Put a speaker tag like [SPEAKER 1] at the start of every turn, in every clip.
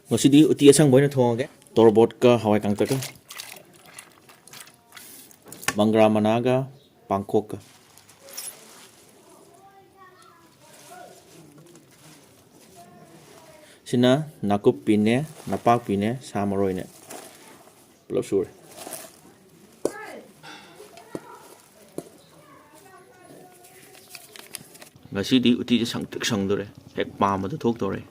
[SPEAKER 1] ꯉꯁꯤꯗꯤ ꯎꯇꯤ ꯑꯁꯪꯕ ꯑꯣꯏꯅ ꯊꯣꯡꯉꯒꯦ ꯇꯣꯔꯕꯣꯠꯀ ꯍꯋꯥꯏ ꯀꯥꯡꯇꯛꯀ ꯃꯪꯒ꯭ꯔꯥ ꯃꯅꯥꯒ ꯄꯥꯡꯈꯣꯛꯀ ꯁꯤꯅ ꯅꯥꯀꯨꯞꯄꯤꯅꯦ ꯅꯄꯥꯛꯄꯤꯅꯦ ꯁꯥ ꯃꯔꯣꯏꯅꯦ ꯄꯨꯂꯞ ꯁꯨꯔꯦ ꯉꯁꯤꯗꯤ ꯎꯇꯤꯁꯦ ꯁꯪꯇ꯭ꯔꯤꯛ ꯁꯪꯗꯣꯔꯦ ꯍꯦꯛ ꯄꯥꯝꯕꯗ ꯊꯣꯛꯇꯧꯔꯦ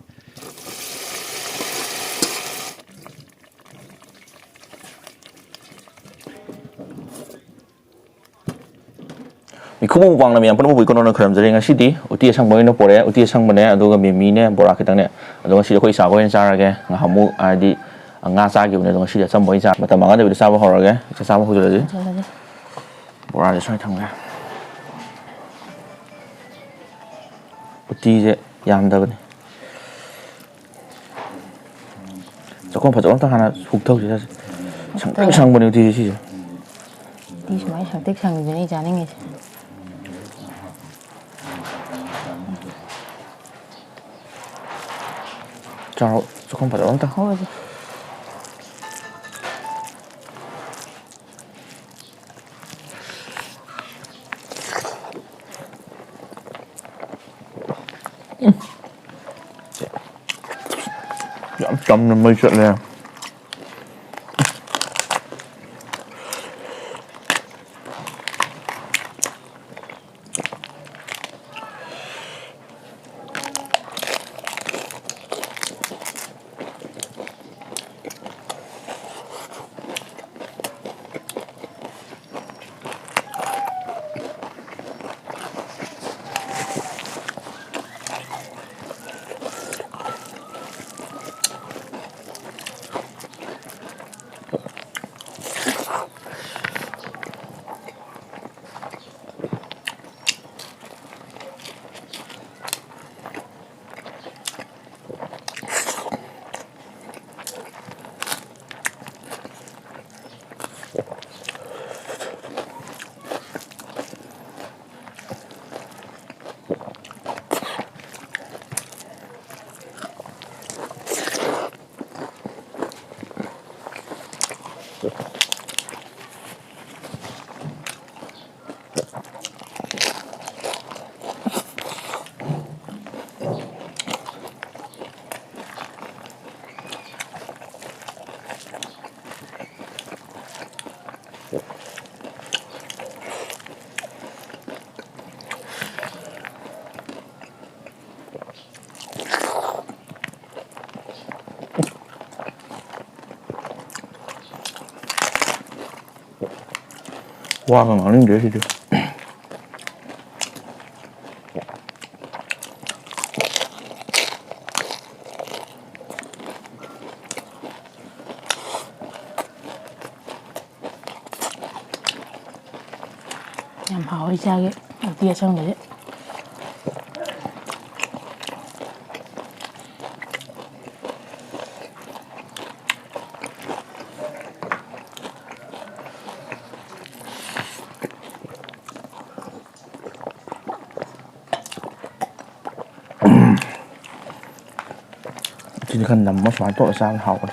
[SPEAKER 2] ꯃꯤꯈꯨꯕ ꯄꯥꯡꯅ ꯃꯌꯥꯝ ꯄꯨꯝꯅꯃꯛ ꯏꯀꯣꯅꯣꯅ ꯈꯨꯔꯨꯝꯖꯔꯤ ꯉꯁꯤꯗꯤ ꯎꯇꯤ ꯑꯁꯪꯕ ꯑꯣꯏꯅ ꯄꯣꯔꯛꯑꯦ ꯎꯇꯤ ꯑꯁꯪꯕꯅꯦ ꯑꯗꯨꯒ ꯃꯤꯃꯤꯅꯦ ꯕꯣꯔꯥ ꯈꯤꯇꯪꯅꯦ ꯑꯗꯣ ꯉꯁꯤꯗꯤ ꯑꯩꯈꯣꯏ ꯏꯁꯥꯒ ꯑꯣꯏꯅ ꯆꯥꯔꯒꯦ ꯉꯍꯥꯟꯃꯨꯛ ꯍꯥꯏꯗꯤ ꯉꯥ ꯆꯥꯈꯤꯕꯅꯦ ꯑꯗꯣ ꯉꯁꯤꯗꯤ ꯑꯆꯝꯕ ꯑꯣꯏꯅ ꯆꯥ ꯃꯇꯝ ꯃꯥꯡꯍꯟꯗꯕꯤꯗ ꯆꯥꯕ ꯍꯧꯔꯒꯦ ꯆꯥꯕ ꯍꯧꯖꯤꯜꯂꯁꯤ ꯕꯣꯔꯥꯁꯦ ꯁꯨꯃꯥꯏꯅ ꯊꯝꯒꯦ ꯎꯇꯤꯁꯦ ꯌꯥꯝꯗꯕꯅꯤ ꯆꯥꯛꯈꯨꯝ ꯐꯖꯕ ꯑꯝꯇ ꯍꯥꯟꯅ ꯍꯨꯛꯊꯧꯁꯤ ꯁꯪꯇ꯭ꯔꯤꯛ ꯁꯪꯕꯅꯦ ꯎꯇꯤꯁꯦ ꯁꯤꯁꯦ
[SPEAKER 3] ꯎꯇꯤ ꯁꯨꯃꯥꯏꯅ ꯁꯪꯇ꯭ꯔꯤꯛ ꯁꯪꯕꯗꯨꯅꯦ ꯑꯩ ꯆꯥꯅꯤꯡꯉꯤꯁꯦ
[SPEAKER 2] ꯆꯥꯎ ꯆꯥꯛꯈꯨꯝ ꯐꯖꯕ ꯑꯝꯇ
[SPEAKER 3] ꯍꯣꯏ
[SPEAKER 2] ꯌꯥꯝ ꯆꯝꯅ ꯃꯩ ꯆꯠꯂꯦ 와가 많은데 진짜
[SPEAKER 3] ꯌꯥꯝ ꯍꯥꯎꯋꯤ ꯏꯆꯥꯒꯤ ꯎꯇꯤ ꯑꯁꯪꯕꯁꯦ
[SPEAKER 2] 진짜 간 남마 수만 또 싸는 하고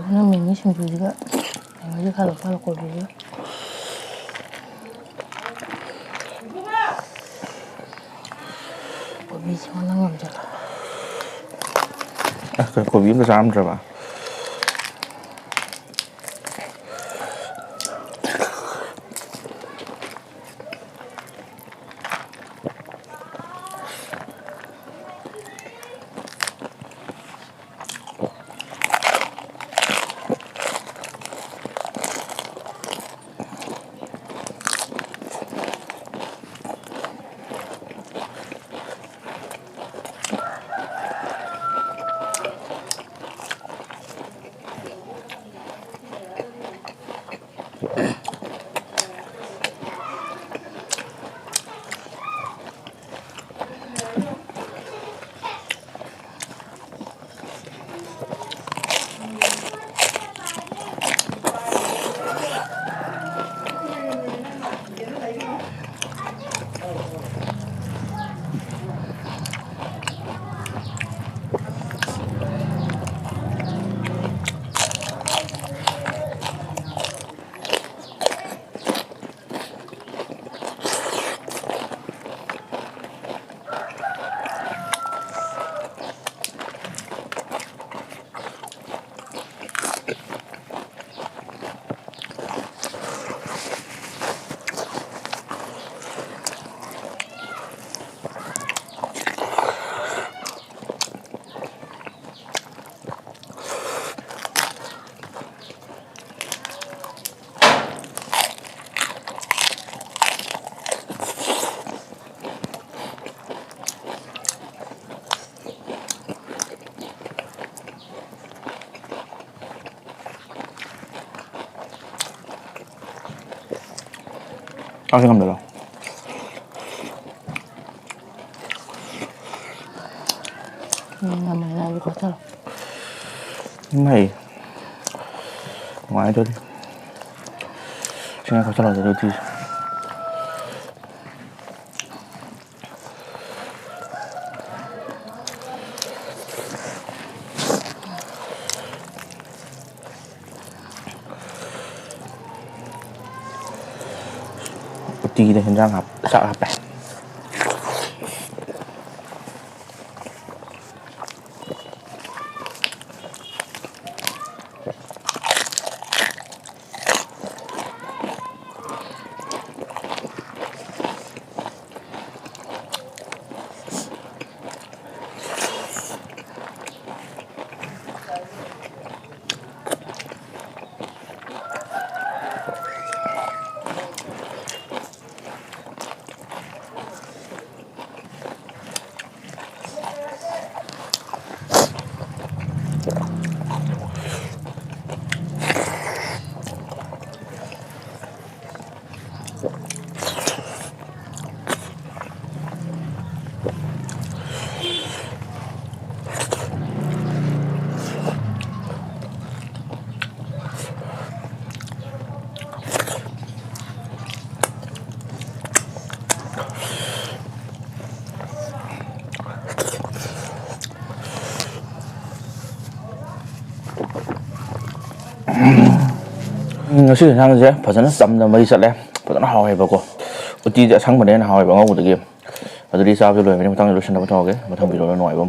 [SPEAKER 3] 그냥 미미 신부지가 어디 가서 바로 걸리죠. 미지 하나가 없잖아.
[SPEAKER 2] cái cô viếng cái giam rồi bà ăn cái ngâm được không?
[SPEAKER 3] Ngâm này là có sao?
[SPEAKER 2] Này ngoài thôi đi chứ có sao rồi thì đi đây ra học sợ học này 시간상이제 버전은 쌈나 머리 살래 버전 하와이 보고 어디 상번에 하와이 방어 되게 ꯑꯗꯨꯗꯤ ꯆꯥꯕꯁꯨ ꯂꯣꯏꯕꯅꯤ ꯃꯊꯪꯗ ꯂꯣꯏꯁꯤꯟꯅꯕ ꯇꯧꯔꯒꯦ ꯃꯊꯪ ꯚꯤꯗꯤꯑꯣꯗ ꯅꯨꯡꯉꯥꯏꯕ ꯑꯃ